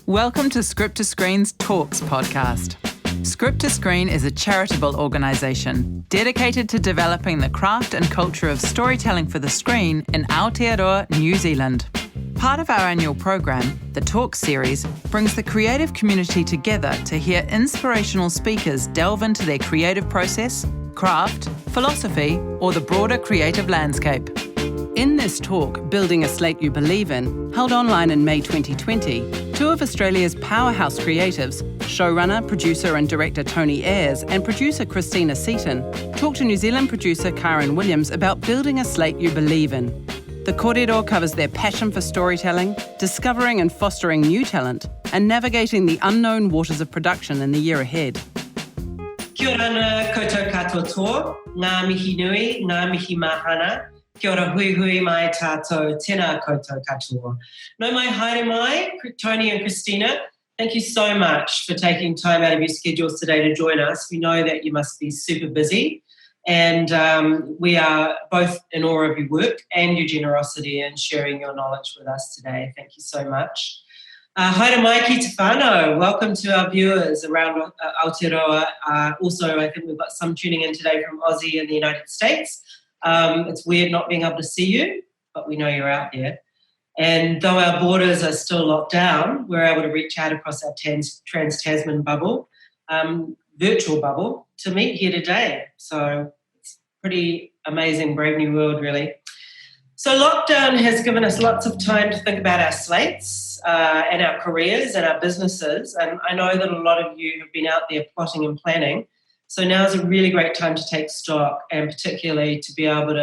Welcome to Script to Screen's Talks podcast. Script to Screen is a charitable organisation dedicated to developing the craft and culture of storytelling for the screen in Aotearoa, New Zealand. Part of our annual program, the Talks series, brings the creative community together to hear inspirational speakers delve into their creative process, craft, philosophy, or the broader creative landscape. In this talk, Building a Slate You Believe In, held online in May 2020, two of Australia's powerhouse creatives, showrunner, producer and director Tony Ayres and producer Kristina Ceyton, talk to New Zealand producer Karen Williams about building a slate you believe in. The kōrero covers their passion for storytelling, discovering and fostering new talent, and navigating the unknown waters of production in the year ahead. Kia ora ana koutou katoa, ngā mihi nui, ngā mihi mahana. Kia ora hui hui mai tātou, tēnā koutou katoa. No mai haere mai, Tony and Kristina, thank you so much for taking time out of your schedules today to join us. We know that you must be super busy, and we are both in awe of your work and your generosity in sharing your knowledge with us today. Thank you so much. Haere mai ki te whānau. Welcome to our viewers around Aotearoa. Also, I think we've got some tuning in today from Aussie and the United States. It's weird not being able to see you, but we know you're out there. And though our borders are still locked down, we're able to reach out across our trans-Tasman bubble, virtual bubble, to meet here today. So it's pretty amazing, brave new world, really. So lockdown has given us lots of time to think about our slates and our careers and our businesses. And I know that a lot of you have been out there plotting and planning. So now is a really great time to take stock, and particularly to be able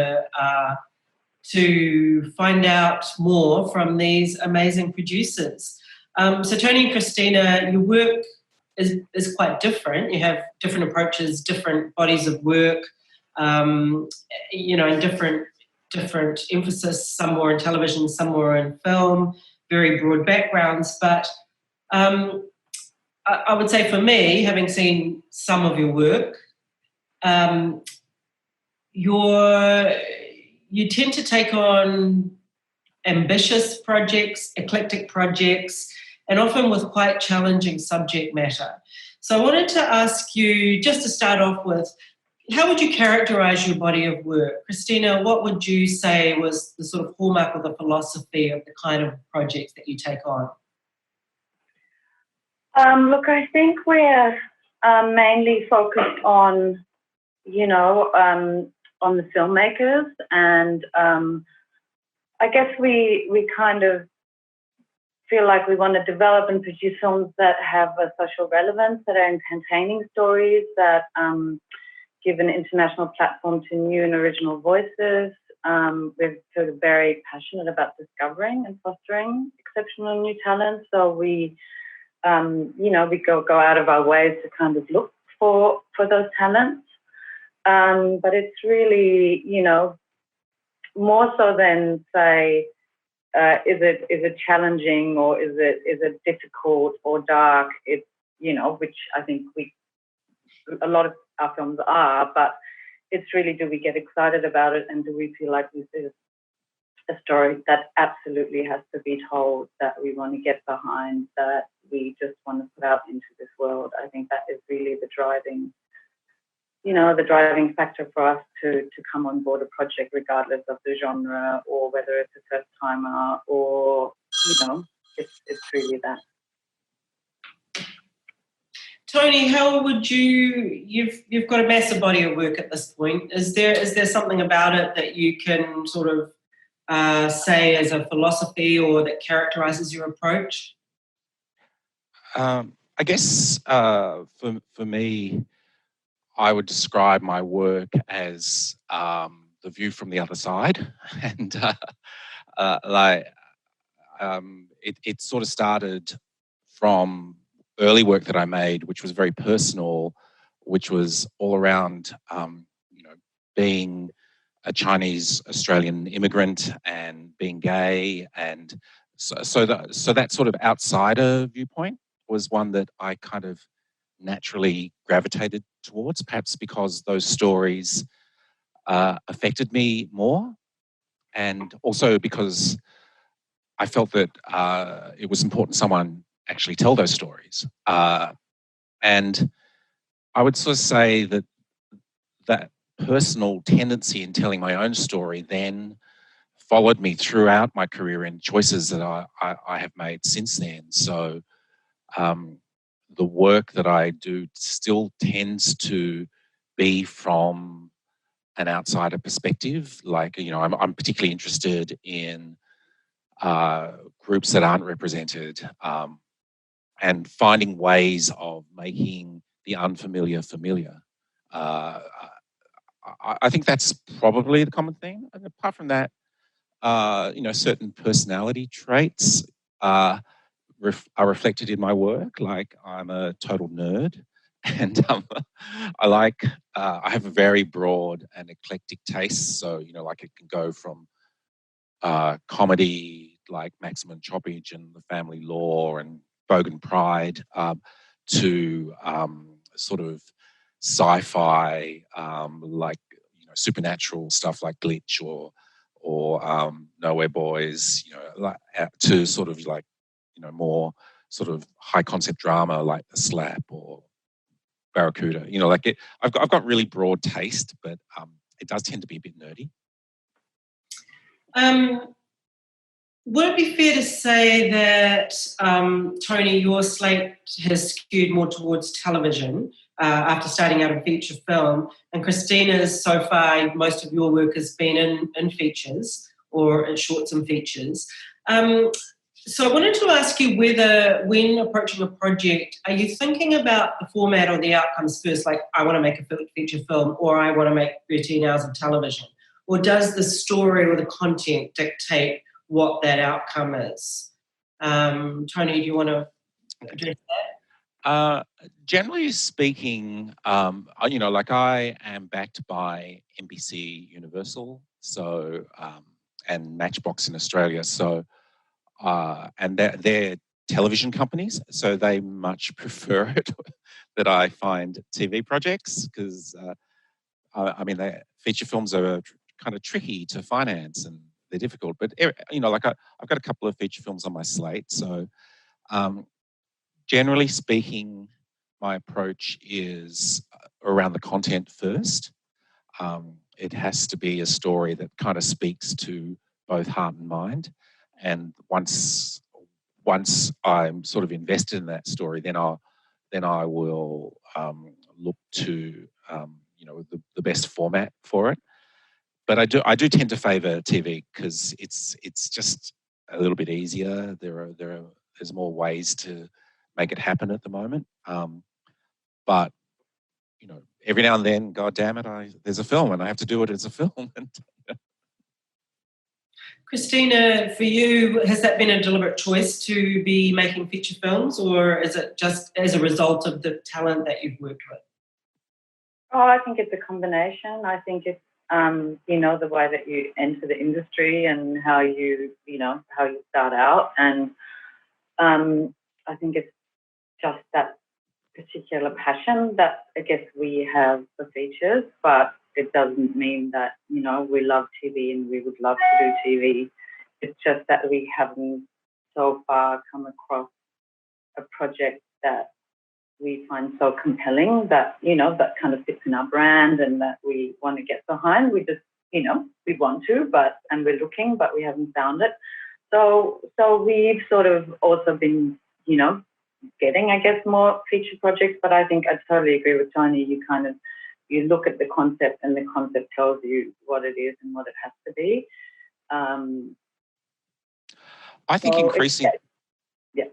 to find out more from these amazing producers. So Tony and Kristina, your work is quite different. You have different approaches, different bodies of work, and different emphasis, some more in television, some more in film, very broad backgrounds. But I would say for me, having seen some of your work, you tend to take on ambitious projects, eclectic projects, and often with quite challenging subject matter. So I wanted to ask you, just to start off with, how would you characterise your body of work? Kristina, what would you say was the sort of hallmark of the philosophy of the kind of projects that you take on? Look, I think we're mainly focused on, on the filmmakers, and I guess we kind of feel like we want to develop and produce films that have a social relevance, that are entertaining stories, that give an international platform to new and original voices. We're sort of very passionate about discovering and fostering exceptional new talent, so we go out of our ways to kind of look for those talents. But it's really, more so than say, is it challenging or is it difficult or dark? It's, which I think a lot of our films are, but it's really, do we get excited about it, and do we feel like this is a story that absolutely has to be told, that we want to get behind, that we just want to put out into this world. I think that is really the driving factor for us to come on board a project, regardless of the genre or whether it's a first timer or, it's really that. Tony, how would you've got a massive body of work at this point. Is there something about it that you can sort of say as a philosophy or that characterises your approach? I guess for me, I would describe my work as the view from the other side, and it sort of started from early work that I made, which was very personal, which was all around being a Chinese Australian immigrant and being gay, and so that sort of outsider viewpoint was one that I kind of naturally gravitated towards, perhaps because those stories affected me more, and also because I felt that it was important someone actually tell those stories. And I would sort of say that personal tendency in telling my own story then followed me throughout my career in choices that I have made since then. So the work that I do still tends to be from an outsider perspective. Like, I'm particularly interested in groups that aren't represented, and finding ways of making the unfamiliar familiar. I think that's probably the common thing. And apart from that, certain personality traits are reflected in my work. Like, I'm a total nerd, and I have a very broad and eclectic taste. So, like, it can go from comedy like Maximum Choppage and The Family Law and Bogan Pride, to sort of sci-fi, like supernatural stuff like Glitch or Nowhere Boys, to sort of like more sort of high concept drama like The Slap or Barracuda. I've got really broad taste, but it does tend to be a bit nerdy. Would it be fair to say that, Tony, your slate has skewed more towards television after starting out in feature film, and Kristina's, so far, most of your work has been in features or in shorts and features. So I wanted to ask you whether, when approaching a project, are you thinking about the format or the outcomes first, like I want to make a feature film or I want to make 13 hours of television? Or does the story or the content dictate what that outcome is? Tony, do you want to address that? Generally speaking, like, I am backed by NBC Universal, so and Matchbox in Australia, so and they're television companies, so they much prefer it that I find TV projects, because feature films are kind of tricky to finance and they're difficult. But like, I've got a couple of feature films on my slate, so generally speaking, my approach is around the content first. It has to be a story that kind of speaks to both heart and mind, and once I'm sort of invested in that story, then I will look to the best format for it. But I do tend to favour TV because it's just a little bit easier. There's more ways to make it happen at the moment. But every now and then, God damn it, there's a film and I have to do it as a film. Kristina, for you, has that been a deliberate choice to be making feature films, or is it just as a result of the talent that you've worked with? Oh, I think it's a combination. I think it's the way that you enter the industry and how you start out, and I think it's just that particular passion that I guess we have for features, but it doesn't mean that, we love TV and we would love to do TV. It's just that we haven't so far come across a project that we find so compelling that, that kind of fits in our brand and that we want to get behind. We just, we want to, and we're looking, but we haven't found it. So we've sort of also been, getting, I guess, more feature projects, but I think I totally agree with Tony. You look at the concept and the concept tells you what it is and what it has to be. I think increasingly... Yeah,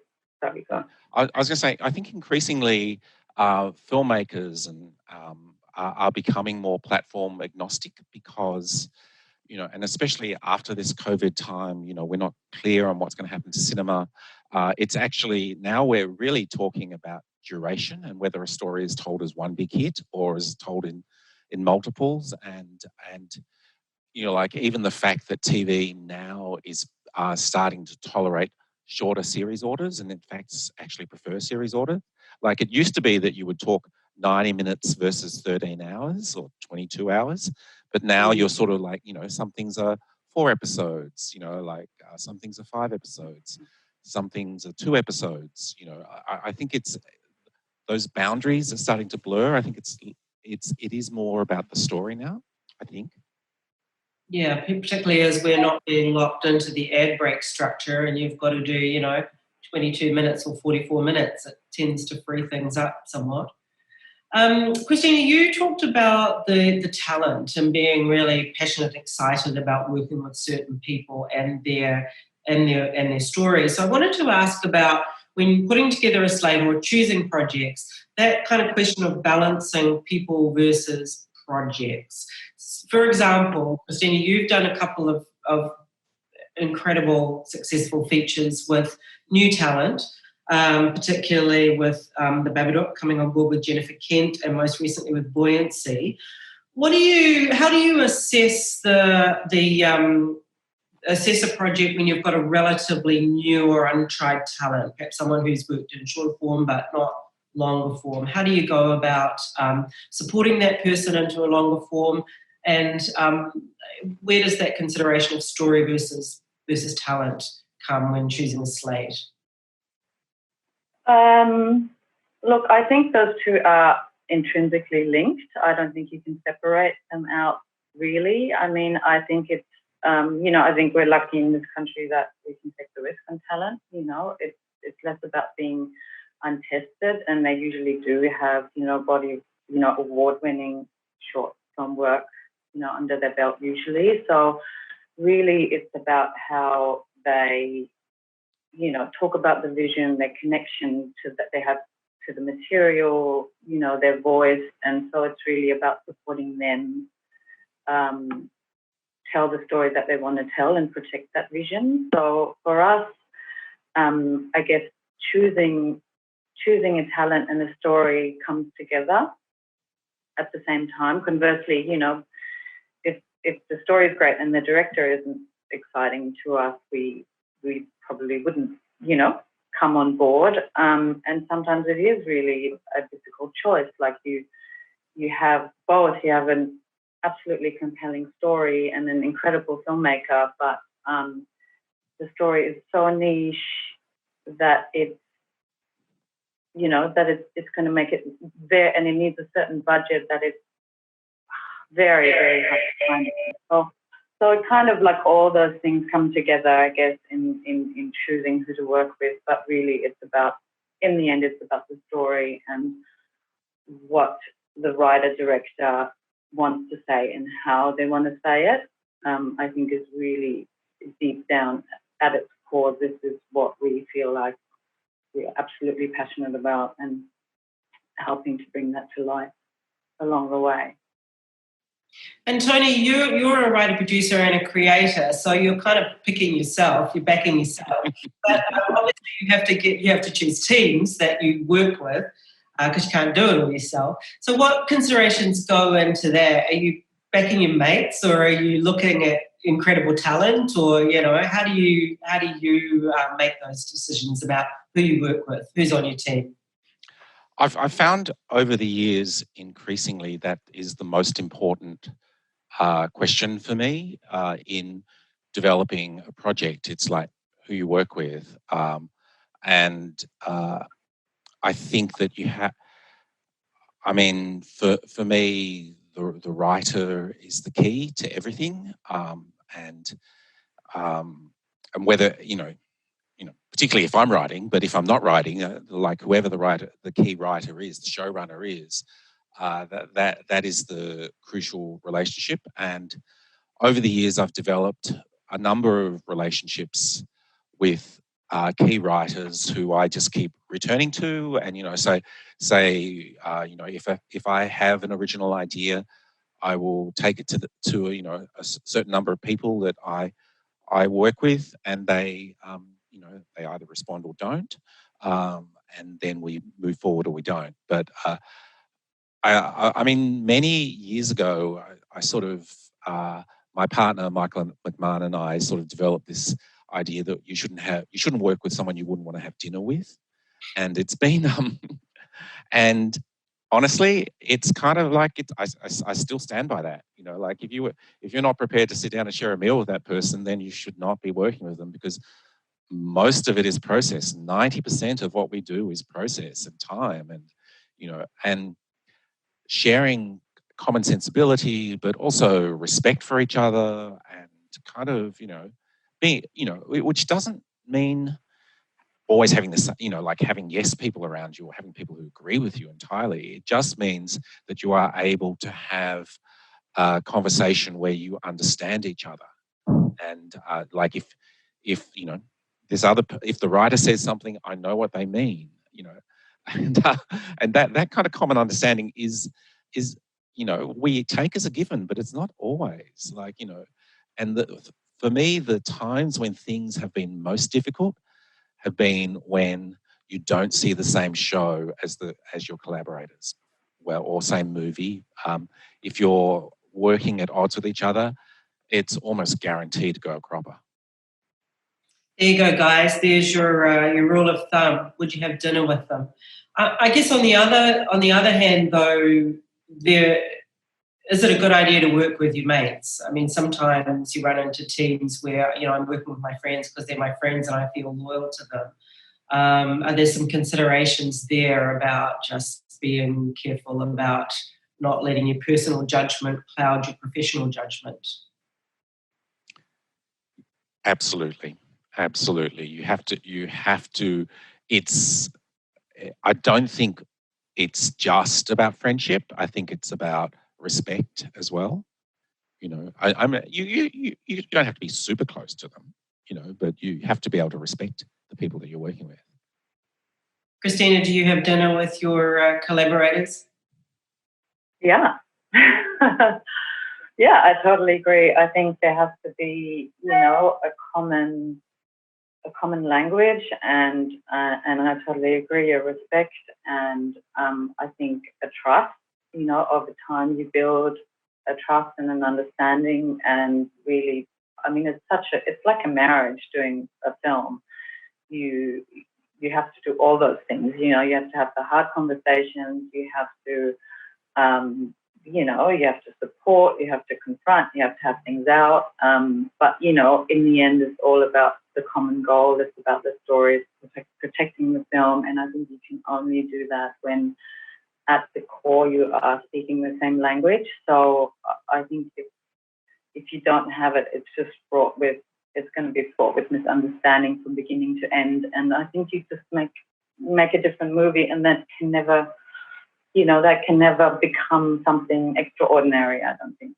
sorry, go on. I was going to say, I think increasingly filmmakers are becoming more platform agnostic because, and especially after this COVID time, we're not clear on what's going to happen to cinema. It's actually, now we're really talking about duration and whether a story is told as one big hit or is told in multiples, and like, even the fact that TV now is starting to tolerate shorter series orders, and in fact actually prefer series order. Like, it used to be that you would talk 90 minutes versus 13 hours or 22 hours, but now you're sort of like, some things are 4 episodes, like some things are 5 episodes. some things are 2 episodes. You know, I think it's those boundaries are starting to blur. I think it is more about the story now, I think. Yeah, particularly as we're not being locked into the ad break structure and you've got to do, 22 minutes or 44 minutes. It tends to free things up somewhat. Kristina, you talked about the talent and being really passionate, excited about working with certain people and their stories. So I wanted to ask about when putting together a slate or choosing projects, that kind of question of balancing people versus projects. For example, Kristina, you've done a couple of incredible, successful features with new talent, particularly with the Babadook coming on board with Jennifer Kent and most recently with Buoyancy. How do you assess assess a project when you've got a relatively new or untried talent, perhaps someone who's worked in short form but not longer form? How do you go about supporting that person into a longer form, and where does that consideration of story versus talent come when choosing a slate? Look, I think those two are intrinsically linked. I don't think you can separate them out really. I mean, I think it's, I think we're lucky in this country that we can take the risk on talent. It's less about being untested, and they usually do have, award-winning short film work, under their belt usually. So really it's about how they, talk about the vision, their connection that they have to the material, their voice. And so it's really about supporting them tell the story that they want to tell and protect that vision. So for us, I guess choosing a talent and a story comes together at the same time. Conversely, if the story is great and the director isn't exciting to us, we probably wouldn't, come on board. And sometimes it is really a difficult choice. Like you have both. You have an absolutely compelling story and an incredible filmmaker, but the story is so niche that it's going to make it there, and it needs a certain budget that it's very, very hard to find. So it kind of like all those things come together, I guess, in choosing who to work with. But really, in the end, it's about the story and what the writer-director wants to say and how they want to say it. I think is really deep down at its core. This is what we feel like we're absolutely passionate about, and helping to bring that to life along the way. And Tony, you're a writer, producer, and a creator, so you're kind of picking yourself, you're backing yourself. But obviously, you have to choose teams that you work with because you can't do it all yourself. So, what considerations go into that? Are you backing your mates, or are you looking at incredible talent, or how do you make those decisions about who you work with, who's on your team? I've found over the years increasingly that is the most important question for me in developing a project. It's like who you work with. And I think that you have, for me, the writer is the key to everything. And whether, particularly if I'm writing, but if I'm not writing, like whoever the key writer is, the showrunner is, that is the crucial relationship. And over the years, I've developed a number of relationships with key writers who I just keep returning to, and if I have an original idea, I will take it to a certain number of people that I work with, and they they either respond or don't, and then we move forward or we don't. But many years ago, I sort of my partner Michael McMahon and I sort of developed this idea that you shouldn't work with someone you wouldn't want to have dinner with, and it's been and honestly, it's kind of like I still stand by that. Like if you're not prepared to sit down and share a meal with that person, then you should not be working with them, because most of it is process. 90% of what we do is process and time, and and sharing common sensibility, but also respect for each other, and kind of being which doesn't mean always having this, like having yes people around you or having people who agree with you entirely. It just means that you are able to have a conversation where you understand each other. And like if if the writer says something, I know what they mean, and that kind of common understanding is we take as a given, but it's not always and for me, the times when things have been most difficult have been when you don't see the same show as your collaborators, or same movie. If you're working at odds with each other, it's almost guaranteed to go a cropper. There you go, guys. There's your rule of thumb. Would you have dinner with them? I guess on the other hand, though, is it a good idea to work with your mates? I mean, sometimes you run into teams where I'm working with my friends because they're my friends and I feel loyal to them. Are there some considerations there about just being careful about not letting your personal judgment cloud your professional judgment? Absolutely. You have to, I don't think it's just about friendship. I think it's about respect as well. You don't have to be super close to them, but you have to be able to respect the people that you're working with. Kristina, do you have dinner with your collaborators? Yeah. Yeah, I totally agree. I think there has to be, a common language, and I totally agree. A respect, and I think a trust. Over time you build a trust and an understanding, and really, I mean, it's like a marriage doing a film. You have to do all those things. You have to have the hard conversations. You have to you have to support, you have to confront, you have to have things out. But, in the end, it's all about the common goal. It's about the stories, protecting the film. And I think you can only do that when at the core you are speaking the same language. So I think if you don't have it, it's going to be fraught with misunderstanding from beginning to end. And I think you just make a different movie, and that can never become something extraordinary, I don't think.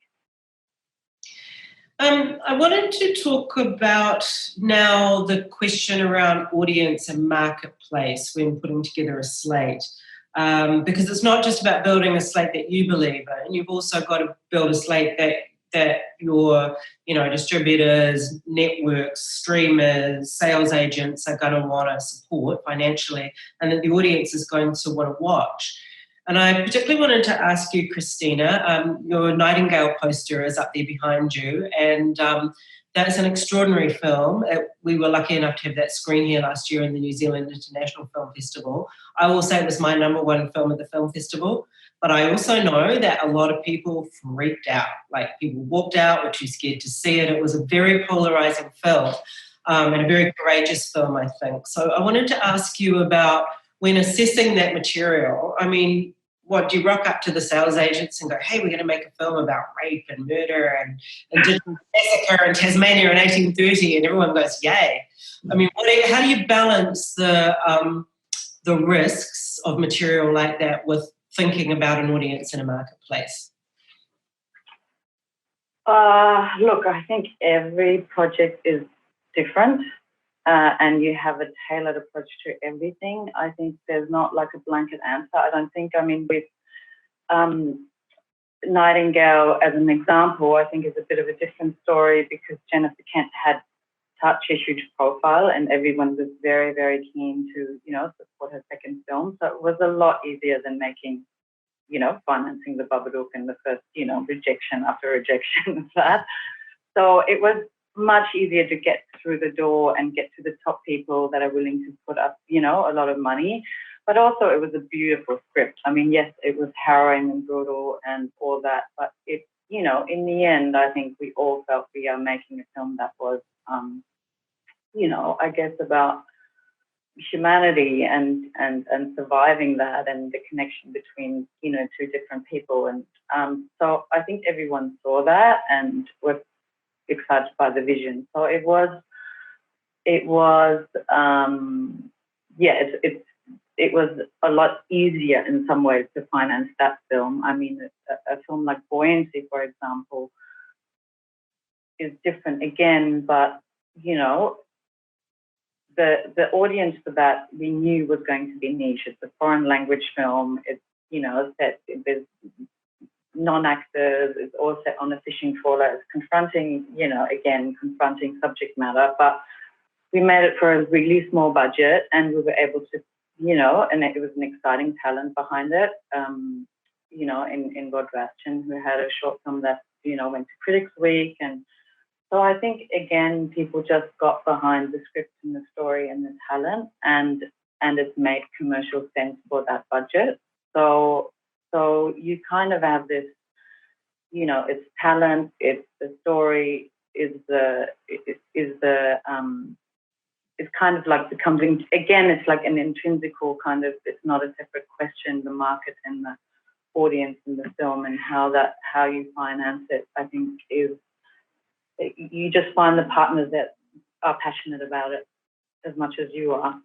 I wanted to talk about now the question around audience and marketplace when putting together a slate, because it's not just about building a slate that you believe in. You've also got to build a slate that your distributors, networks, streamers, sales agents are going to want to support financially, and that the audience is going to want to watch. And I particularly wanted to ask you, Kristina, your Nightingale poster is up there behind you, and that's an extraordinary film. We were lucky enough to have that screen here last year in the New Zealand International Film Festival. I will say it was my number one film at the film festival, but I also know that a lot of people freaked out. Like, people walked out, were too scared to see it. It was a very polarizing film, and a very courageous film, I think. So I wanted to ask you about, when assessing that material, I mean, what do you rock up to the sales agents and go, hey, we're going to make a film about rape and murder and massacre in Tasmania in 1830, and everyone goes, yay. I mean, how do you balance the risks of material like that with thinking about an audience in a marketplace? Look, I think every project is different. And you have a tailored approach to everything. I think there's not like a blanket answer. I don't think, with Nightingale as an example, I think is a bit of a different story, because Jennifer Kent had such a huge profile and everyone was very, very keen to, support her second film. So it was a lot easier than making, financing the Babadook and the first, rejection after rejection of that. So it was much easier to get through the door and get to the top people that are willing to put up, a lot of money. But also it was a beautiful script. I mean, yes, it was harrowing and brutal and all that, but it, in the end, I think we all felt we are making a film that was I guess about humanity and surviving that and the connection between, two different people. And so I think everyone saw that and was excited by the vision. So it was a lot easier in some ways to finance that film. I mean, a film like Buoyancy, for example, is different again, but, the audience for that we knew was going to be niche. It's a foreign language film. It's, set, there's non-actors. It's all set on a fishing trawler. It's confronting subject matter. But we made it for a really small budget, and we were able to, and it was an exciting talent behind it, in Rod Bastian, who had a short film that, went to Critics Week. And so I think, again, people just got behind the script and the story and the talent, and it's made commercial sense for that budget. So you kind of have this, it's talent, it's the story, it's kind of like becoming, again, it's like an intrinsical kind of, it's not a separate question, the market and the audience in the film and how you finance it, I think is, you just find the partners that are passionate about it as much as you are.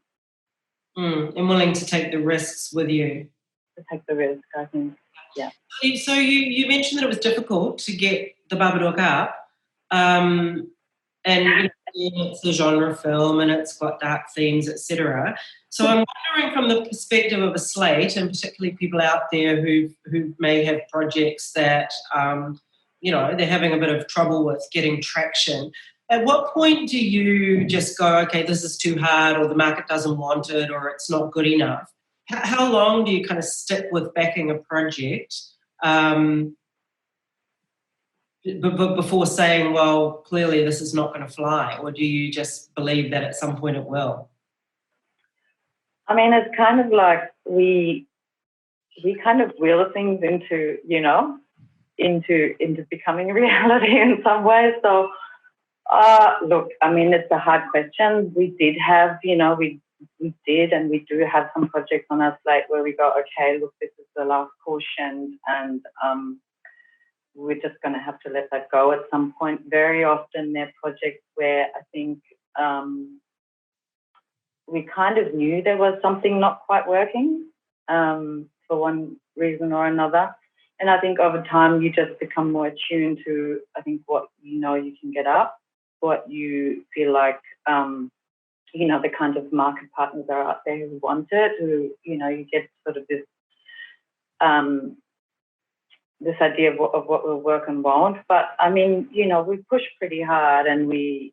And willing to take the risks with you. To take the risk, I think, yeah. So you mentioned that it was difficult to get the Babadook up, and it's a genre film and it's got dark themes, etc. So I'm wondering, from the perspective of a Slate, and particularly people out there who may have projects that they're having a bit of trouble with getting traction. At what point do you just go, okay, this is too hard, or the market doesn't want it, or it's not good enough? How long do you kind of stick with backing a project before saying, well, clearly this is not going to fly? Or do you just believe that at some point it will? I mean, it's kind of like we kind of will things into becoming reality in some ways. So, look, I mean, it's a hard question. We did have, we did and we do have some projects on our slate where we go, okay, look, this is the last caution, and we're just going to have to let that go at some point. Very often they're projects where I think we kind of knew there was something not quite working for one reason or another. And I think over time you just become more attuned to, I think, what you can get up, what you feel like, the kind of market partners are out there who want it, who, you get sort of this this idea of what will work and won't. But I mean, we push pretty hard, and we're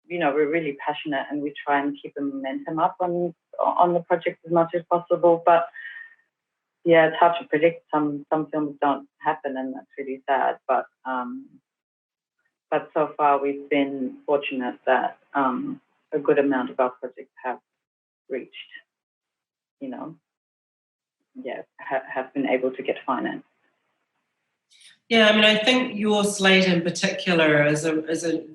really passionate, and we try and keep the momentum up on the project as much as possible. But yeah, it's hard to predict. Some films don't happen, and that's really sad. But so far we've been fortunate that a good amount of our projects have reached, have been able to get financed. Yeah, I mean, I think your slate in particular is a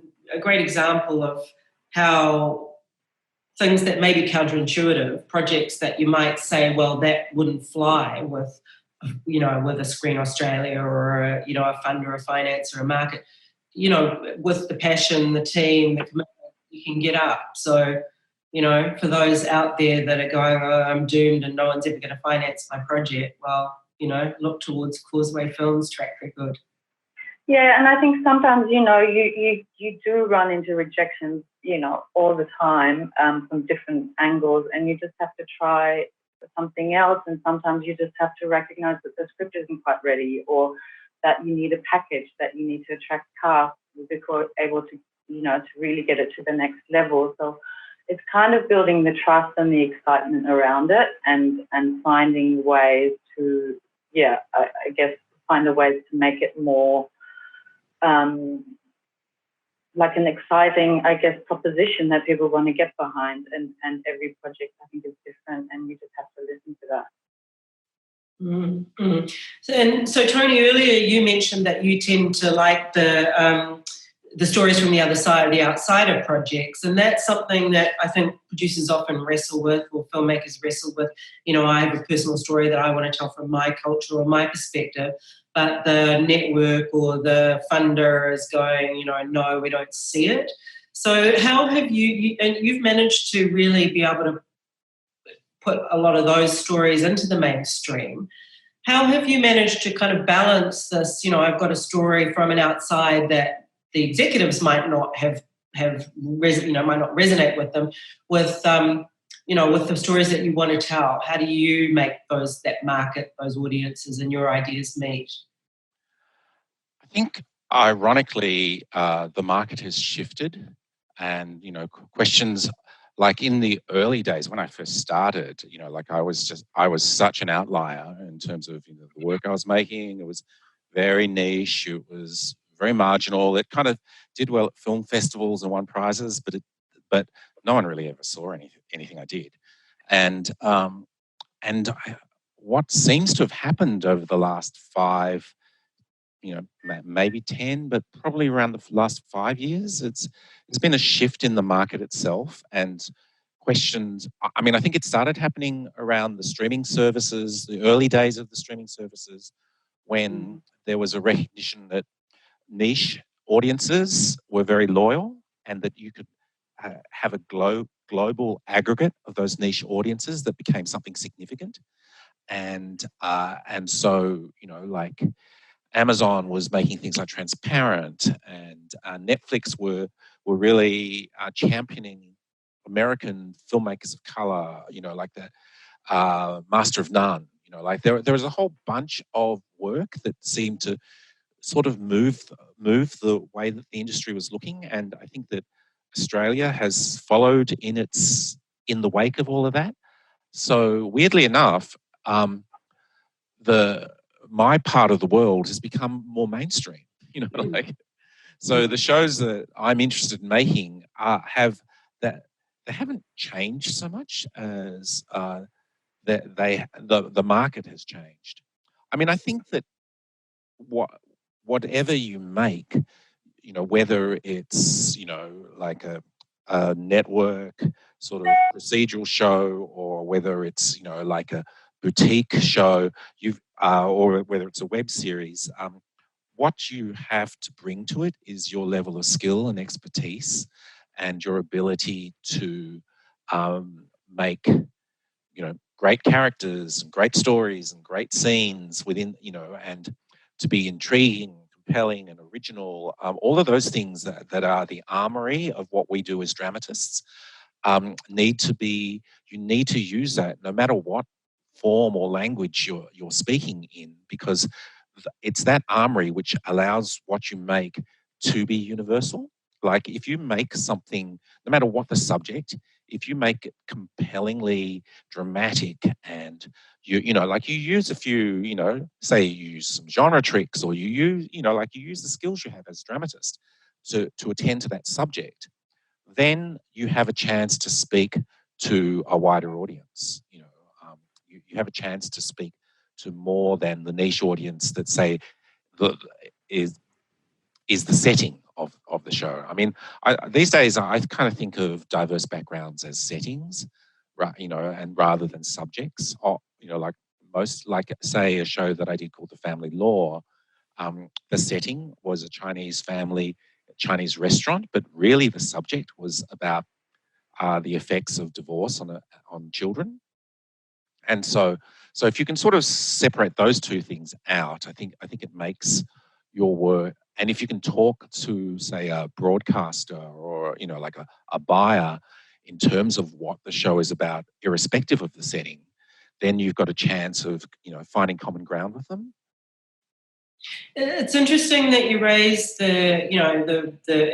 great example of how things that may be counterintuitive, projects that you might say, well, that wouldn't fly with a Screen Australia or a fund or a finance or a market, with the passion, the team, the commitment, you can get up. So, for those out there that are going, oh, I'm doomed and no one's ever going to finance my project, well, look towards Causeway Films' track record. Yeah, and I think sometimes, you do run into rejections, all the time from different angles, and you just have to try something else. And sometimes you just have to recognize that the script isn't quite ready, or that you need a package, that you need to attract cast before able to, to really get it to the next level. So it's kind of building the trust and the excitement around it, and finding ways to, I guess, find a way to make it more like an exciting, I guess, proposition that people want to get behind. And every project, I think, is different, and you just have to listen to that. Mm-hmm. So Tony, earlier you mentioned that you tend to like the the stories from the other side, the outsider projects. And that's something that I think producers often wrestle with, or filmmakers wrestle with. You know, I have a personal story that I want to tell from my culture or my perspective, but the network or the funder is going, you know, no, we don't see it. So how have and you've managed to really be able to put a lot of those stories into the mainstream. How have you managed to kind of balance this? You know, I've got a story from an outside that the executives might not might not resonate with them, with with the stories that you want to tell. How do you make that market, those audiences, and your ideas meet? I think, ironically, the market has shifted, and questions like in the early days when I first started, like I was such an outlier in terms of the work I was making. It was very niche. It was very marginal. It kind of did well at film festivals and won prizes, but no one really ever saw anything I did. And what seems to have happened over the last 5, maybe 10, but probably around the last 5 years, there's been a shift in the market itself and questions. I mean, I think it started happening around the streaming services, the early days of the streaming services, when there was a recognition that niche audiences were very loyal and that you could have a global aggregate of those niche audiences that became something significant. And so, like Amazon was making things like Transparent, and Netflix were really championing American filmmakers of color, like the Master of None. Like there was a whole bunch of work that seemed to sort of move the way that the industry was looking, and I think that Australia has followed in the wake of all of that. So weirdly enough, my part of the world has become more mainstream. So the shows that I'm interested in making they haven't changed so much as the market has changed. I mean, I think that whatever you make, whether it's like a network sort of procedural show, or whether it's like a boutique show, or whether it's a web series, what you have to bring to it is your level of skill and expertise, and your ability to make great characters and great stories and great scenes within, and to be intriguing, compelling, and original. All of those things that are the armory of what we do as dramatists you need to use that no matter what form or language you're speaking in, because it's that armory which allows what you make to be universal. Like if you make something, no matter what the subject, if you make it compellingly dramatic, and you use a few, say you use some genre tricks, or you use the skills you have as a dramatist to attend to that subject, then you have a chance to speak to a wider audience. You have a chance to speak to more than the niche audience that, say, is the setting of the show. I mean, these days I kind of think of diverse backgrounds as settings, right? And rather than subjects. Or, like say a show that I did called The Family Law. The setting was a Chinese family, Chinese restaurant, but really the subject was about the effects of divorce on children. And so if you can sort of separate those two things out, I think it makes your work. And if you can talk to, say, a broadcaster or like a buyer in terms of what the show is about, irrespective of the setting, then you've got a chance of finding common ground with them. It's interesting that you raise the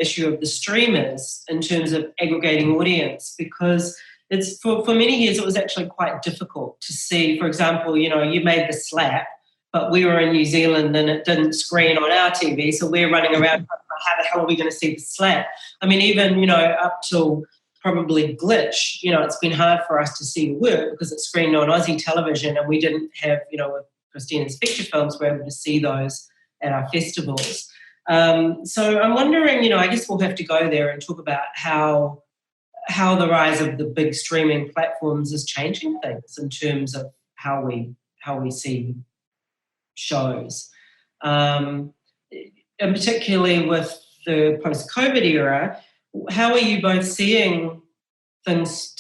issue of the streamers in terms of aggregating audience, because it's for many years it was actually quite difficult to see. For example, you made The Slap, but we were in New Zealand and it didn't screen on our TV, so we're running around, how the hell are we going to see The Slap? I mean, even up till probably Glitch, it's been hard for us to see work because it's screened on Aussie television, and we didn't have, with Christina's feature films, we're able to see those at our festivals. So I'm wondering, I guess we'll have to go there and talk about how the rise of the big streaming platforms is changing things in terms of how we see shows, and particularly with the post-COVID era. How are you both seeing things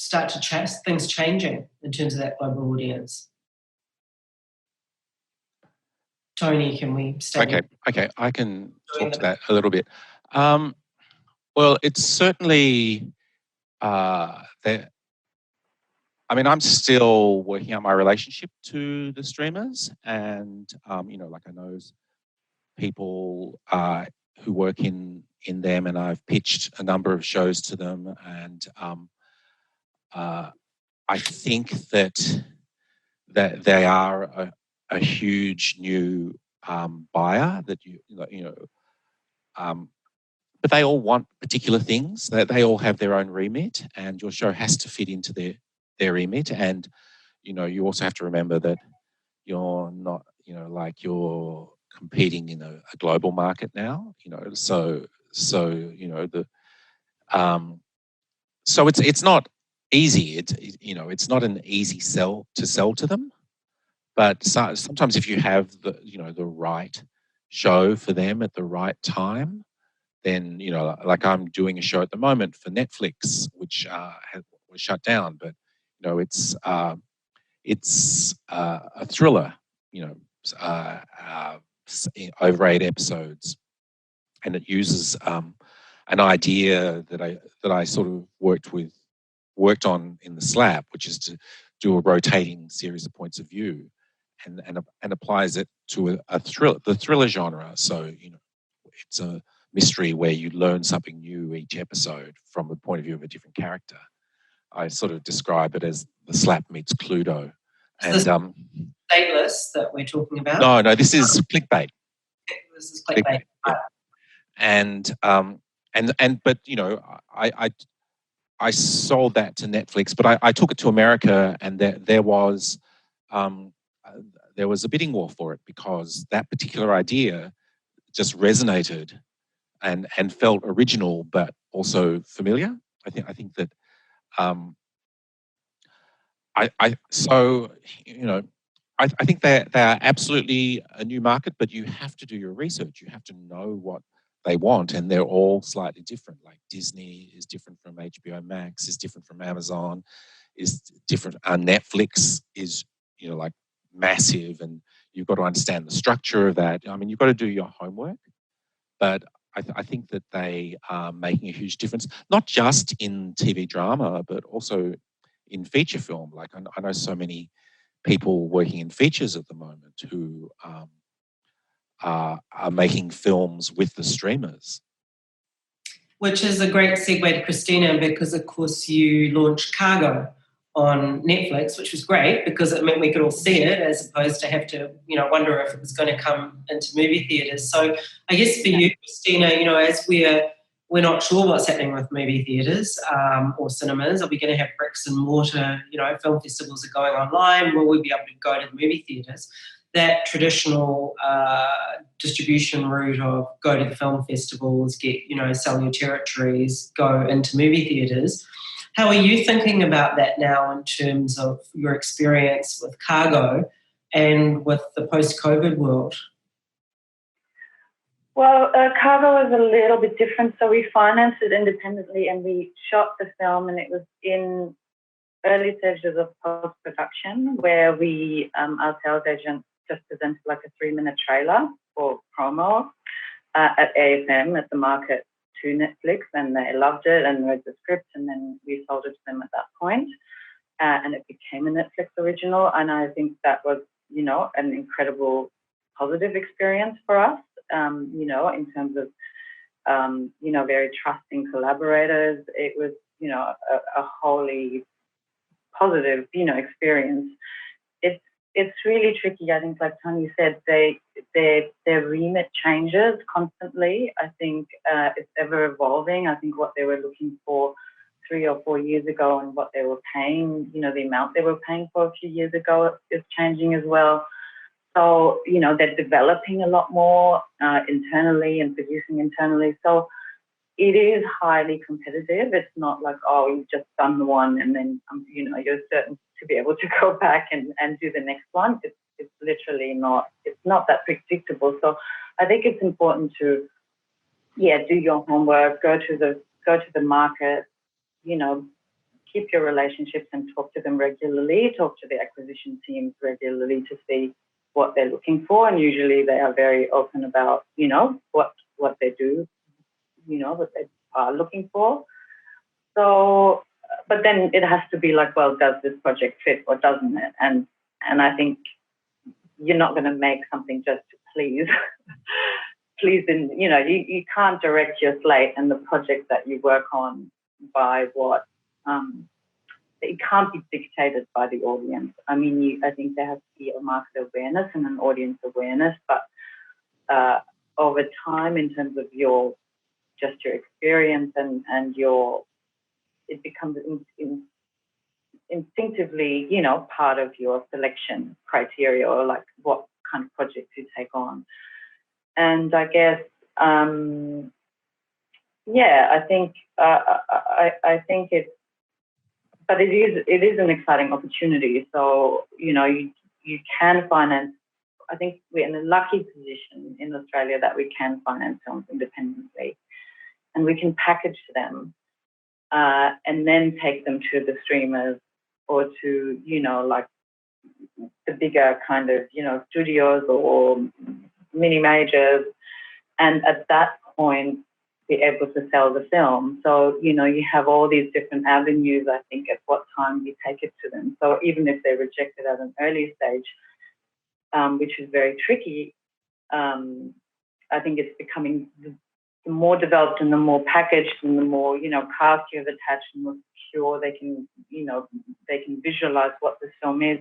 things changing in terms of that global audience? Tony, can we stay? Okay, I can talk to that a little bit. Well, it's certainly there. I mean, I'm still working out my relationship to the streamers, and I know people who work in them, and I've pitched a number of shows to them, and I think that they are a huge new buyer that but they all want particular things. They all have their own remit, and your show has to fit into their remit. And you also have to remember that you're not, you're competing in a global market now. So it's not easy. It's not an easy sell to them. But sometimes if you have the right show for them at the right time, then like I'm doing a show at the moment for Netflix, which was shut down, but it's a thriller, over 8 episodes, and it uses an idea that I sort of worked on in the Slap, which is to do a rotating series of points of view, and applies it to the thriller genre. So it's a mystery where you learn something new each episode from the point of view of a different character. I sort of describe it as the Slap meets Cluedo. And Stateless that we're talking about? No, this is clickbait. This is clickbait. Yeah. And but I sold that to Netflix, but I took it to America, and there was a bidding war for it because that particular idea just resonated and felt original, but also familiar. I think that I think they are absolutely a new market, but you have to do your research. You have to know what they want, and they're all slightly different. Like Disney is different from HBO Max, is different from Amazon, is different. Netflix is like massive, and you've got to understand the structure of that. I mean, you've got to do your homework, but I think that they are making a huge difference, not just in TV drama, but also in feature film. Like I know so many people working in features at the moment who are making films with the streamers. Which is a great segue to Kristina, because of course you launched Cargo on Netflix, which was great because it meant we could all see it as opposed to have to, wonder if it was going to come into movie theatres. So I guess for you, Kristina, as we're not sure what's happening with movie theatres or cinemas. Are we going to have bricks and mortar? Film festivals are going online. Will we be able to go to the movie theatres? That traditional distribution route of go to the film festivals, sell your territories, go into movie theatres. How are you thinking about that now in terms of your experience with Cargo and with the post-COVID world? Well, Cargo is a little bit different. So we financed it independently and we shot the film, and it was in early stages of post-production where we, our sales agent, just presented like a 3-minute trailer for promo at ASM at the market to Netflix, and they loved it and read the script, and then we sold it to them at that point, and it became a Netflix original. And I think that was, an incredible positive experience for us, in terms of, very trusting collaborators. It was, a wholly positive, experience. It's really tricky. I think, like Tony said, their remit changes constantly. I think it's ever evolving. I think what they were looking for 3 or 4 years ago and what they were paying, the amount they were paying for a few years ago is changing as well. So, they're developing a lot more internally and producing internally. So it is highly competitive. It's not like, you've just done one and then, you're certain to be able to go back and do the next one. It's literally not, it's not that predictable. So I think it's important to, do your homework, go to the market, keep your relationships and talk to them regularly, talk to the acquisition teams regularly to see what they're looking for. And usually they are very open about, what they do, what they are looking for. So, but then it has to be like, well, does this project fit or doesn't it? And I think you're not going to make something just to please. You can't direct your slate and the project that you work on by what, it can't be dictated by the audience. I mean, I think there has to be a market awareness and an audience awareness, but over time, in terms of your experience and it becomes instinctively, part of your selection criteria, or like what kind of projects you take on. And I guess, I think it's, but it is an exciting opportunity. So, you can finance. I think we're in a lucky position in Australia that we can finance films independently, and we can package them and then take them to the streamers or to, like the bigger kind of, studios or mini majors, and at that point be able to sell the film. So, you have all these different avenues, I think, at what time you take it to them. So even if they reject it at an early stage, which is very tricky, I think it's becoming the more developed and the more packaged and the more, cast you have attached and more secure they can, they can visualize what the film is.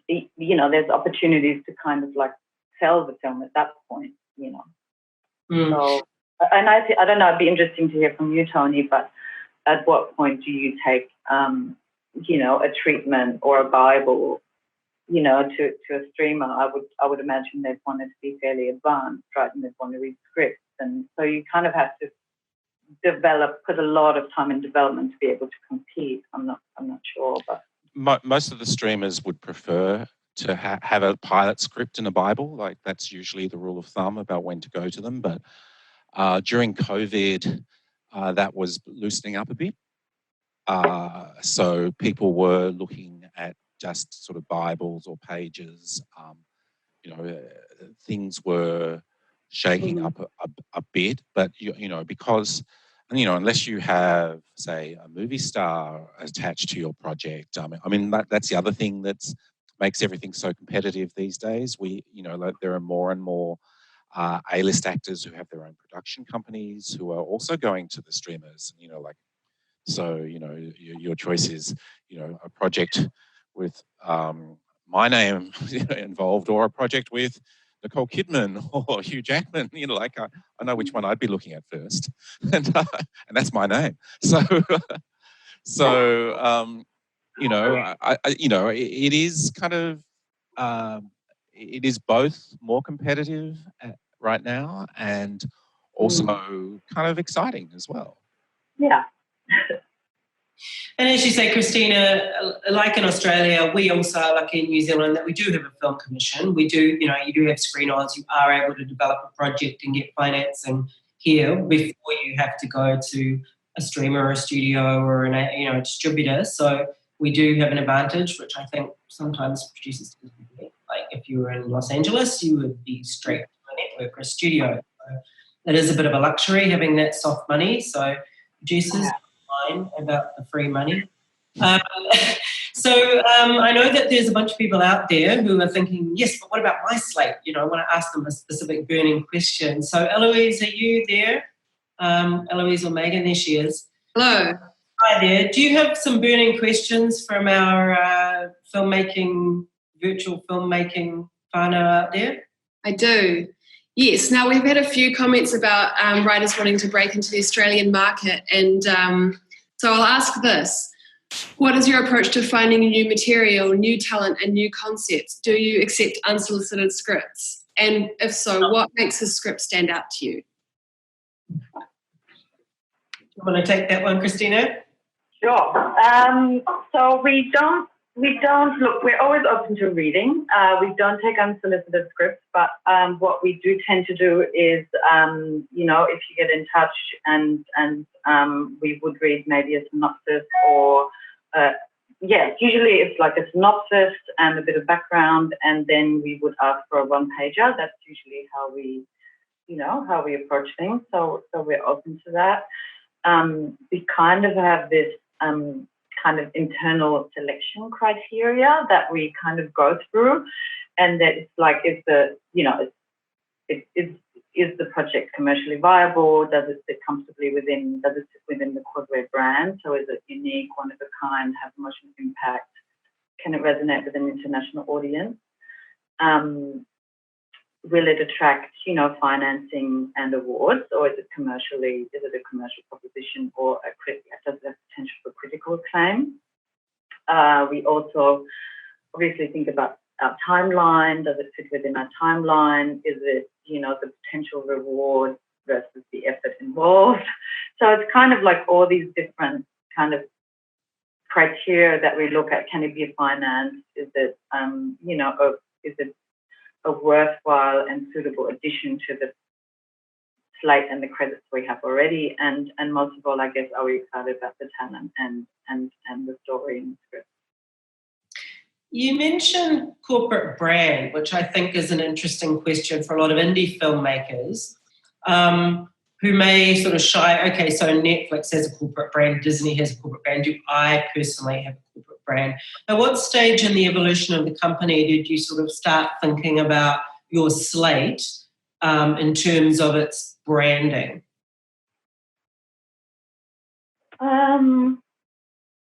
There's opportunities to kind of like sell the film at that point, So, and I don't know, it'd be interesting to hear from you, Tony, but at what point do you take, a treatment or a Bible, to a streamer? I would imagine they'd want it to be fairly advanced, right? And they'd want to read scripts. And so you kind of have to put a lot of time in development to be able to compete. I'm not sure, but most of the streamers would prefer to have a pilot script and a Bible. Like that's usually the rule of thumb about when to go to them. But during COVID, that was loosening up a bit. So people were looking at just sort of Bibles or pages. Things were shaking up a bit, but because unless you have, say, a movie star attached to your project, I mean that's the other thing that makes everything so competitive these days. There are more and more A-list actors who have their own production companies who are also going to the streamers. So your choice is a project with my name involved, or a project with Nicole Kidman or Hugh Jackman. I know which one I'd be looking at first, and that's my name. So it is kind of it is both more competitive right now and also kind of exciting as well. Yeah. And as you say, Kristina, like in Australia, we also are lucky in New Zealand that we do have a film commission. We do, you do have screen odds. You are able to develop a project and get financing here before you have to go to a streamer or a studio or a distributor. So we do have an advantage, which I think sometimes producers can forget. Like if you were in Los Angeles, you would be straight to a network or a studio. So it is a bit of a luxury having that soft money. So producers about the free money. So I know that there's a bunch of people out there who are thinking, yes, but what about my slate? I want to ask them a specific burning question. So Eloise, are you there? Eloise or Megan, there she is. Hello. Hi there. Do you have some burning questions from our virtual filmmaking whānau out there? I do. Yes. Now, we've had a few comments about writers wanting to break into the Australian market, and so I'll ask this. What is your approach to finding new material, new talent, and new concepts? Do you accept unsolicited scripts? And if so, what makes a script stand out to you? You want to take that one, Kristina? Sure. So we don't look. We're always open to reading. We don't take unsolicited scripts, but what we do tend to do is, if you get in touch and we would read maybe a synopsis or usually it's like a synopsis and a bit of background, and then we would ask for a one-pager. That's usually how we approach things. So we're open to that. We kind of have this kind of internal selection criteria that we kind of go through, and that it's like, is the project commercially viable? Does it sit comfortably within the Causeway brand? So is it unique, one of a kind, have emotional impact? Can it resonate with an international audience? Will it attract, financing and awards, or is it a commercial proposition, or does it have potential for critical acclaim? We also obviously think about our timeline. Does it fit within our timeline? Is it, the potential reward versus the effort involved? So it's kind of like all these different kind of criteria that we look at. Can it be financed? Is it, is it a worthwhile and suitable addition to the slate and the credits we have already? And most of all, I guess, are we excited about the talent and the story and the script? You mentioned corporate brand, which I think is an interesting question for a lot of indie filmmakers who may sort of shy. Okay, so Netflix has a corporate brand, Disney has a corporate brand. Do I personally have a corporate brand? At what stage in the evolution of the company did you sort of start thinking about your slate in terms of its branding?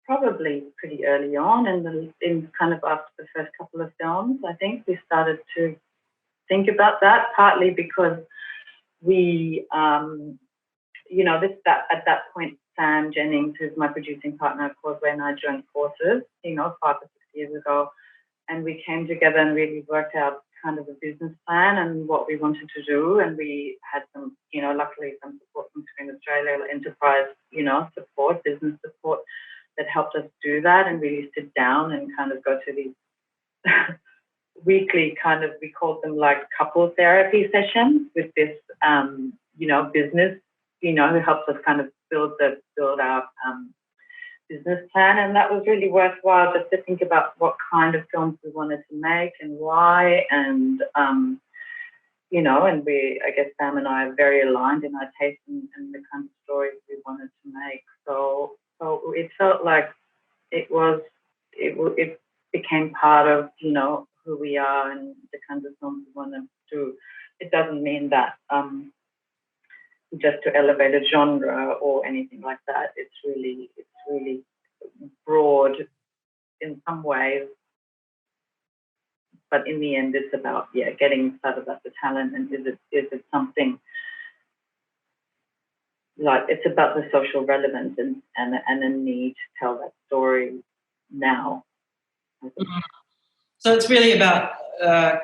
Probably pretty early on, in kind of after the first couple of films, I think we started to think about that, partly because we, at that point, Sam Jennings, who's my producing partner at Causeway, and I joined forces, 5 or 6 years ago, and we came together and really worked out kind of a business plan and what we wanted to do, and we had some, luckily some support from Screen Australia, enterprise, support, business support, that helped us do that and really sit down and kind of go to these weekly kind of, we called them like couple therapy sessions with this, business, who helps us kind of build our business plan. And that was really worthwhile, just to think about what kind of films we wanted to make and why. And, and I guess Sam and I are very aligned in our taste and the kind of stories we wanted to make. So it felt like it became part of, who we are and the kinds of films we want to do. It doesn't mean that just to elevate a genre or anything like that. It's really broad in some ways. But in the end, it's about, getting excited about the talent, and is it something like, it's about the social relevance and a need to tell that story now. So it's really about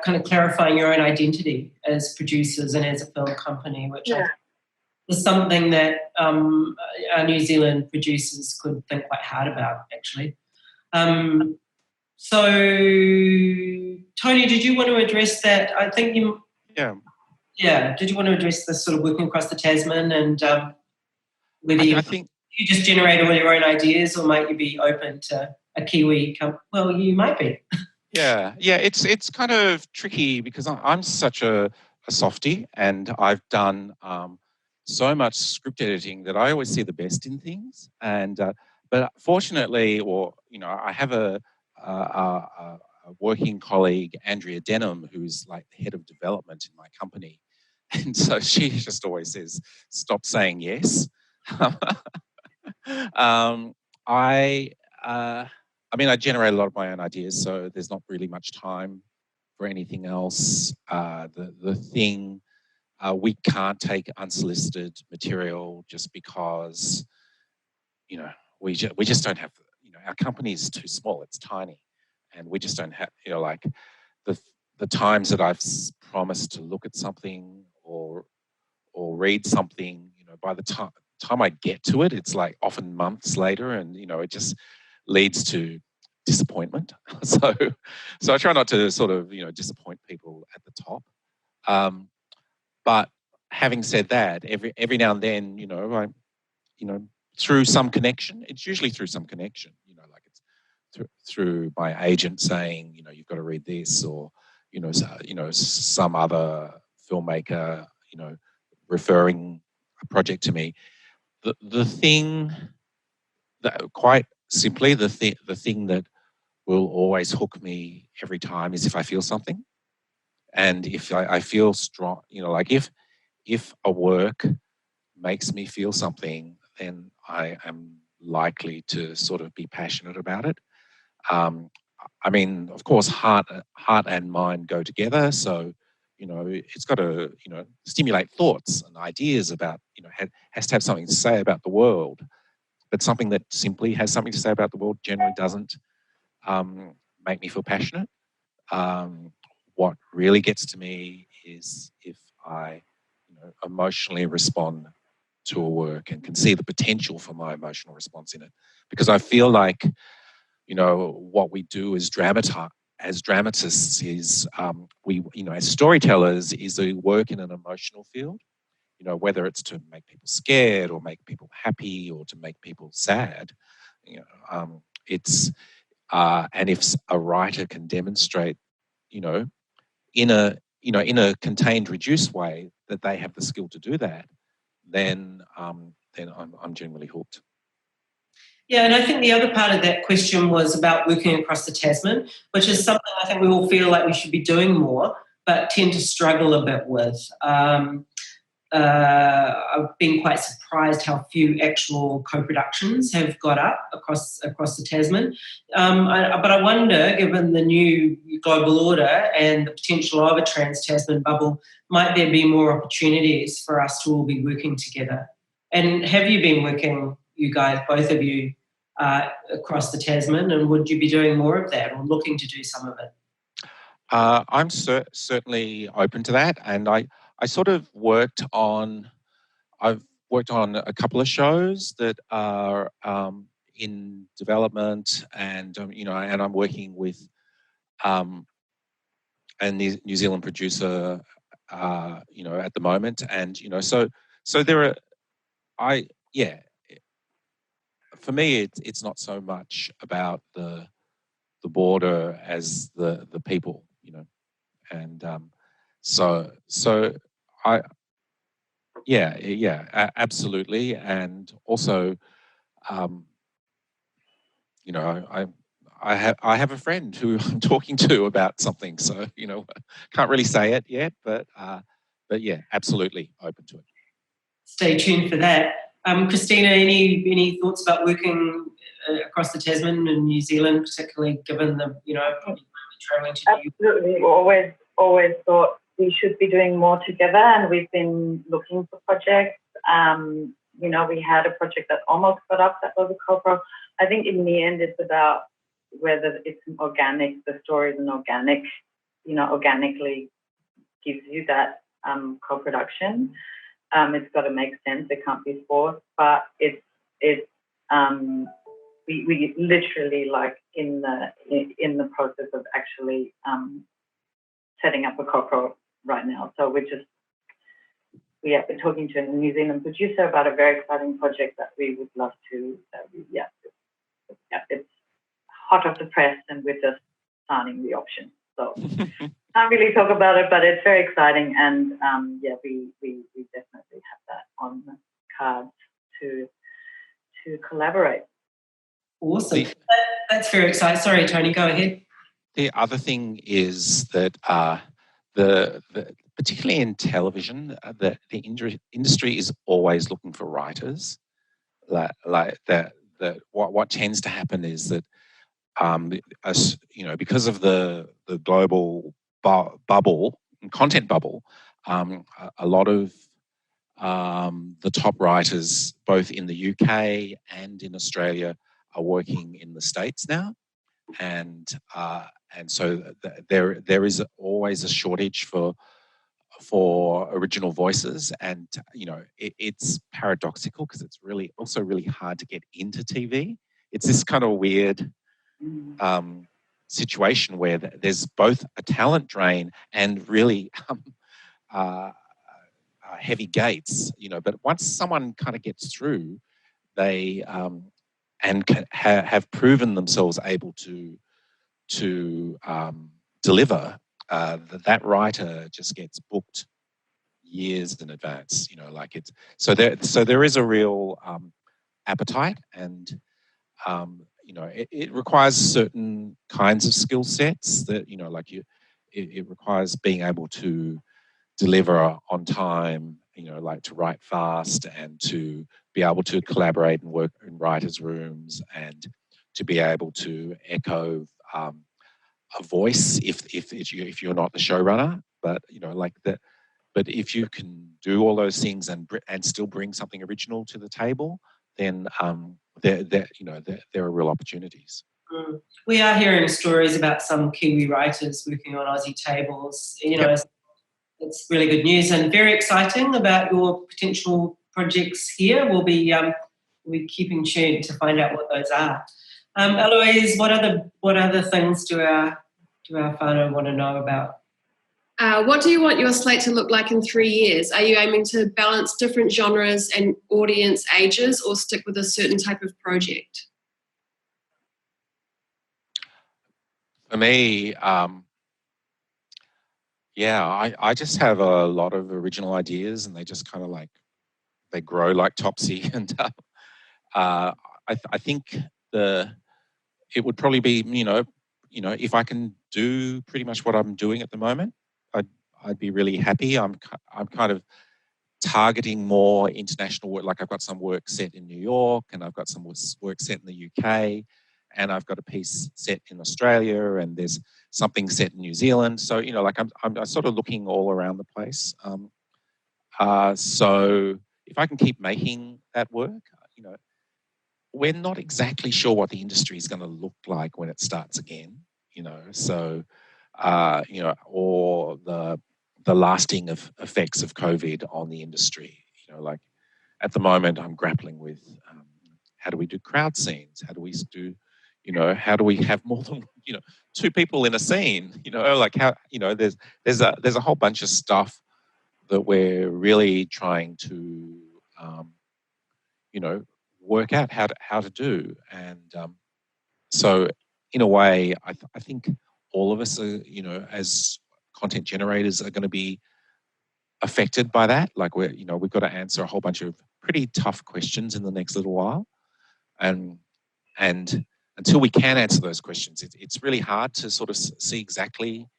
kind of clarifying your own identity as producers and as a film company, which I think is something that our New Zealand producers could think quite hard about, actually. So, Tony, did you want to address that? I think you... Yeah. Did you want to address this sort of working across the Tasman and whether you just generate all your own ideas, or might you be open to a Kiwi Well, you might be. Yeah, it's kind of tricky because I'm such a softie, and I've done so much script editing that I always see the best in things. And but fortunately, I have a working colleague, Andrea Denham, who's like the head of development in my company, and so she just always says, "Stop saying yes." I generate a lot of my own ideas, so there's not really much time for anything else. The thing, we can't take unsolicited material just because, we just don't have, our company is too small, it's tiny, and we just don't have, like the times that I've promised to look at something or read something, by the time I get to it, it's like often months later, and it just leads to disappointment. So I try not to sort of disappoint people at the top. But having said that, every now and then, I through some connection, it's usually through some connection, like it's through my agent saying, you've got to read this, or some other filmmaker, referring a project to me. The thing that, quite simply, the thing that will always hook me every time is if I feel something, and if I feel strong, like if a work makes me feel something, then I am likely to sort of be passionate about it. I mean, of course, heart and mind go together. So, it's got to, stimulate thoughts and ideas about, has to have something to say about the world. But something that simply has something to say about the world generally doesn't make me feel passionate. What really gets to me is if I, emotionally respond to a work and can see the potential for my emotional response in it, because I feel like, what we do as dramatists is we, as storytellers, is we work in an emotional field. Whether it's to make people scared or make people happy or to make people sad, it's and if a writer can demonstrate, in a contained, reduced way that they have the skill to do that, then I'm generally hooked. Yeah, and I think the other part of that question was about working across the Tasman, which is something I think we all feel like we should be doing more, but tend to struggle a bit with. I've been quite surprised how few actual co-productions have got up across the Tasman. But I wonder, given the new global order and the potential of a trans-Tasman bubble, might there be more opportunities for us to all be working together? And have you been working, you guys, both of you, across the Tasman, and would you be doing more of that or looking to do some of it? I'm certainly open to that, and I sort of I've worked on a couple of shows that are in development, and and I'm working with a New Zealand producer, at the moment, and so there are for me it's not so much about the border as the people, and so I absolutely, and also I have a friend who I'm talking to about something, so can't really say it yet, but yeah, absolutely open to it. Stay tuned for that. Kristina, any thoughts about working across the Tasman and New Zealand, particularly given the probably travelling to New York? Absolutely, always thought we should be doing more together, and we've been looking for projects. We had a project that almost got up, that was a co-pro. I think in the end it's about whether it's an organic, the story is an organic, organically gives you that co-production. It's got to make sense. It can't be forced, but we literally like in the process of actually setting up a co-pro right now. So we're talking to a New Zealand producer about a very exciting project that we would love to. It's hot off the press, and we're just signing the option. So can't really talk about it, but it's very exciting, and we definitely have that on the cards to collaborate. Awesome. That's very exciting. Sorry, Tony, go ahead. The other thing is that particularly in television, the industry is always looking for writers. Like that. What tends to happen is that because of the global bubble, content bubble, a lot of the top writers, both in the UK and in Australia, are working in the States now, and so there is always a shortage for original voices, and it's paradoxical because it's also really hard to get into TV. It's this kind of weird situation where there's both a talent drain and really heavy gates, but once someone kind of gets through, they have proven themselves able to deliver, that writer just gets booked years in advance. So there is a real appetite, and it requires certain kinds of skill sets that it requires being able to deliver on time, to write fast and to be able to collaborate and work in writers' rooms and to be able to echo a voice if you're not the showrunner, but but if you can do all those things and still bring something original to the table, then there are real opportunities. We are hearing stories about some Kiwi writers working on Aussie tables. It's really good news and very exciting about your potential projects here. We'll be keeping tuned to find out what those are. Eloise, what other things do our whānau want to know about? What do you want your slate to look like in 3 years? Are you aiming to balance different genres and audience ages, or stick with a certain type of project? For me, I just have a lot of original ideas, and they just kind of they grow like Topsy. And I think it would probably be if I can do pretty much what I'm doing at the moment, I'd be really happy. I'm kind of targeting more international work. Like I've got some work set in New York, and I've got some work set in the UK, and I've got a piece set in Australia, and there's something set in New Zealand. So I'm sort of looking all around the place. So if I can keep making that work, we're not exactly sure what the industry is going to look like when it starts again. So or the lasting effects of COVID on the industry. At the moment, I'm grappling with how do we do crowd scenes? How do we do, how do we have more than 2 people in a scene? There's a whole bunch of stuff that we're really trying to work out how to do, and so in a way, I think all of us are, as content generators, are going to be affected by that. We've got to answer a whole bunch of pretty tough questions in the next little while, and until we can answer those questions, it's really hard to sort of see exactly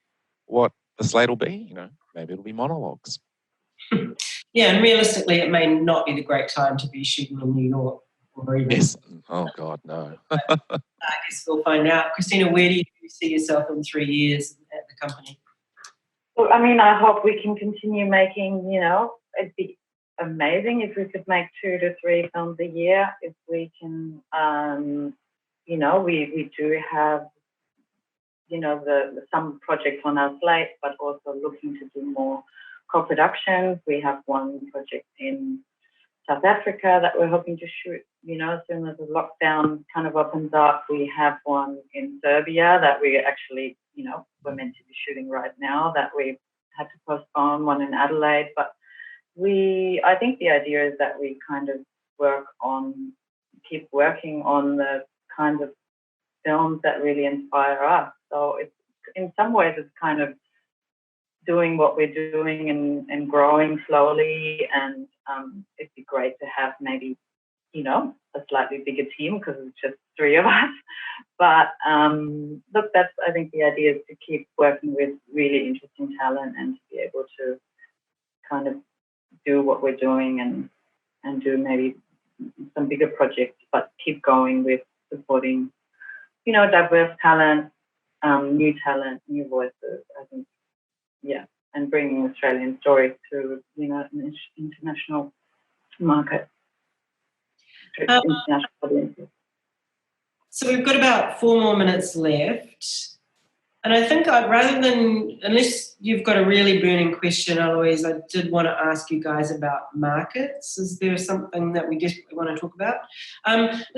what the slate will be. Maybe it'll be monologues. Yeah, and realistically, it may not be the great time to be shooting in New York. Or even. Yes. Oh God, no. I guess we'll find out. Kristina, where do you see yourself in 3 years at the company? Well, I hope we can continue making, it'd be amazing if we could make 2 to 3 films a year. If we can, we do have, some projects on our slate, but also looking to do more co-productions. We have one project in South Africa that we're hoping to shoot, as soon as the lockdown kind of opens up. We have one in Serbia that we actually, we're meant to be shooting right now that we had to postpone, one in Adelaide. But I think the idea is that we kind of keep working on the kinds of films that really inspire us. So it's, in some ways, it's kind of doing what we're doing and growing slowly, and it'd be great to have maybe a slightly bigger team because it's just 3 of us. But look, I think the idea is to keep working with really interesting talent and to be able to kind of do what we're doing and do maybe some bigger projects, but keep going with supporting diverse talent, new voices. I think. Yeah, and bringing Australian stories to an international market, international audiences. So we've got about 4 more minutes left. And I think rather than, unless you've got a really burning question, Eloise, I did want to ask you guys about markets. Is there something that we desperately want to talk about?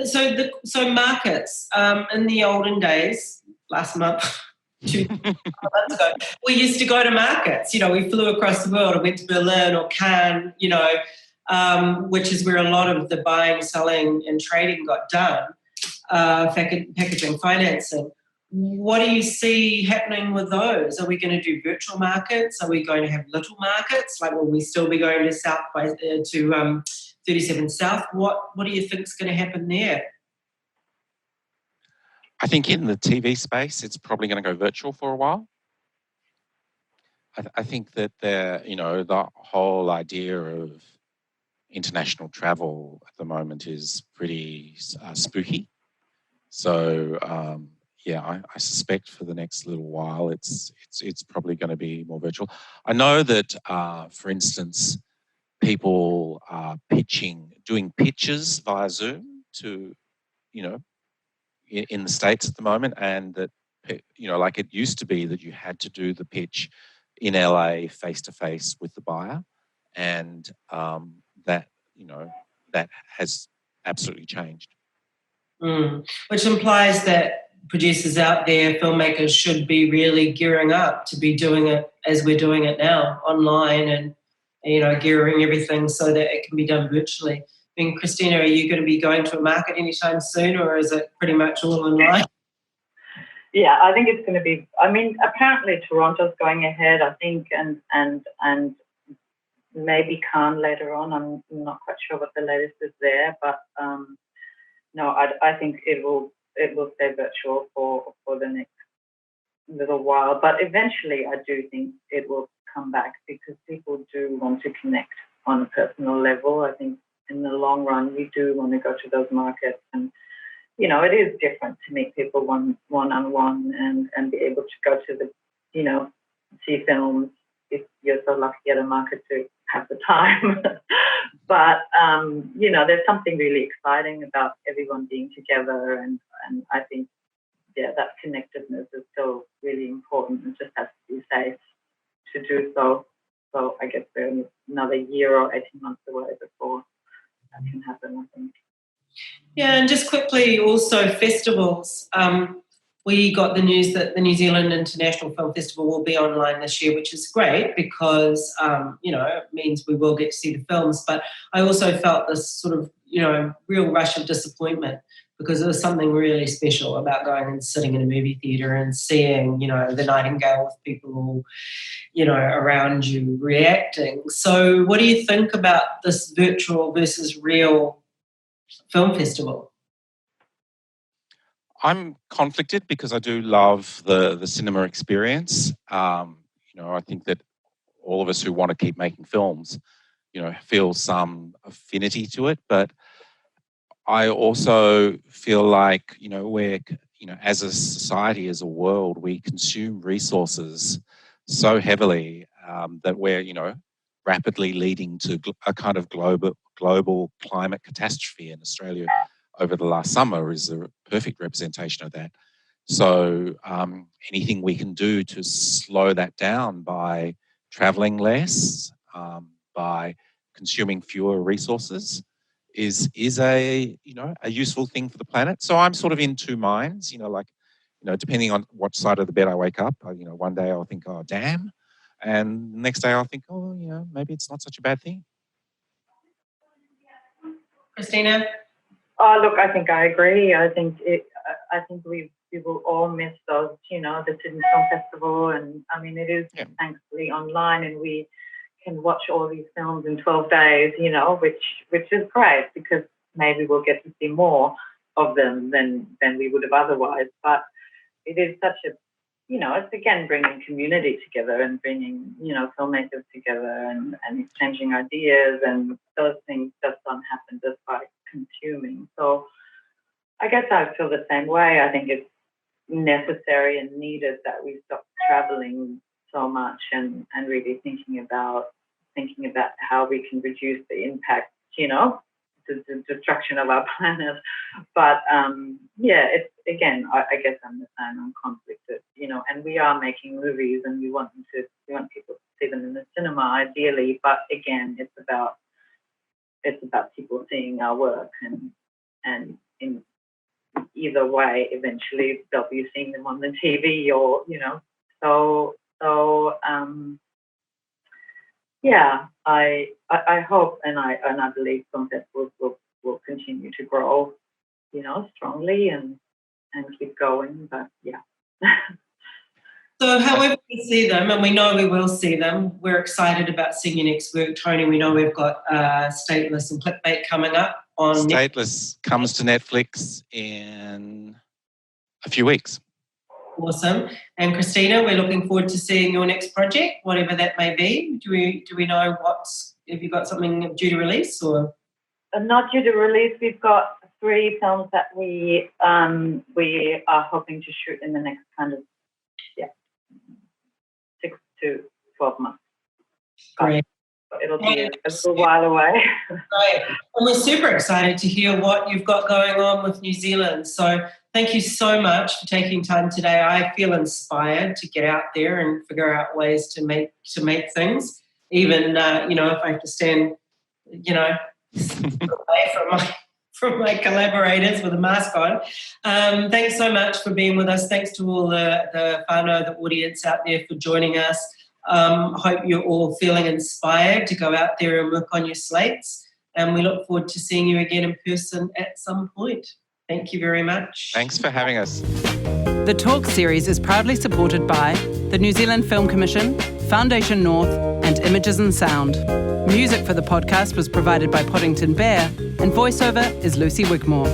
So markets, in the olden days, last month, 2 months ago, we used to go to markets. We flew across the world and went to Berlin or Cannes, which is where a lot of the buying, selling and trading got done, packaging, financing. What do you see happening with those? Are we going to do virtual markets? Are we going to have little markets? Like, will we still be going to 37 South? What do you think is going to happen there? I think in the TV space, it's probably going to go virtual for a while. I think that the whole idea of international travel at the moment is pretty spooky. So, I suspect for the next little while, it's probably going to be more virtual. I know that, for instance, people are doing pitches via Zoom to, in the States at the moment, and that, like it used to be that you had to do the pitch in LA face to face with the buyer, and that has absolutely changed. Which implies that producers out there, filmmakers, should be really gearing up to be doing it as we're doing it now, online, and gearing everything so that it can be done virtually. I mean, Kristina, are you going to be going to a market anytime soon, or is it pretty much all online? Yeah, I think it's going to be. I mean, apparently Toronto's going ahead, I think, and maybe Cannes later on. I'm not quite sure what the latest is there, but no, I think it will stay virtual for the next little while. But eventually, I do think it will come back because people do want to connect on a personal level. I think in the long run, we do want to go to those markets, and it is different to meet people one-on-one and be able to go to the, see films if you're so lucky at a market to have the time. But, there's something really exciting about everyone being together. And I think, that connectedness is still really important and just has to be safe to do so. So I guess we're another year or 18 months away before that can happen, I think. Yeah, and just quickly also festivals. We got the news that the New Zealand International Film Festival will be online this year, which is great because, it means we will get to see the films. But I also felt this sort of, real rush of disappointment because there was something really special about going and sitting in a movie theatre and seeing, the Nightingale with people, around you reacting. So what do you think about this virtual versus real film festival? I'm conflicted because I do love the cinema experience. I think that all of us who want to keep making films, feel some affinity to it. But I also feel like, we're, as a society, as a world, we consume resources so heavily that we're, rapidly leading to a kind of global climate catastrophe in Australia. Over the last summer is a perfect representation of that. So anything we can do to slow that down by travelling less, by consuming fewer resources is a useful thing for the planet. So I'm sort of in two minds, depending on what side of the bed I wake up. One day I'll think, oh, damn. And the next day I'll think, oh, maybe it's not such a bad thing. Kristina? Oh, look, I think I agree. I think we will all miss those, the Sydney Film Festival, and I mean it is thankfully online, and we can watch all these films in 12 days, which is great because maybe we'll get to see more of them than we would have otherwise. But it is such a, it's again bringing community together and bringing, filmmakers together and exchanging ideas, and those things just don't happen just by consuming. So I guess I feel the same way. I think it's necessary and needed that we stop traveling so much and really thinking about how we can reduce the impact, the destruction of our planet. But it's again, I guess I'm the same. I'm conflicted, and we are making movies, and we want people to see them in the cinema, ideally. But again, it's about people seeing our work, and in either way, eventually they'll be seeing them on the TV, or I hope and I believe some festivals will continue to grow, strongly and keep going. But yeah. So however we see them, and we know we will see them, we're excited about seeing your next work, Tony. We know we've got Stateless and Clickbait coming up on Stateless comes to Netflix in a few weeks. Awesome. And Kristina, we're looking forward to seeing your next project, whatever that may be. Do we know have you got something due to release or? Not due to release. We've got 3 films that we are hoping to shoot in the next kind of 6 to 12 months. Great. It'll be a little while away. Great. And we're super excited to hear what you've got going on with New Zealand. So thank you so much for taking time today. I feel inspired to get out there and figure out ways to make things. Even if I have to stand, away from my collaborators with a mask on. Thanks so much for being with us. Thanks to all the whānau, the audience out there for joining us. Hope you're all feeling inspired to go out there and work on your slates. And we look forward to seeing you again in person at some point. Thank you very much. Thanks for having us. The Talk series is proudly supported by the New Zealand Film Commission, Foundation North, and Images and Sound. Music for the podcast was provided by Poddington Bear, and voiceover is Lucy Wigmore.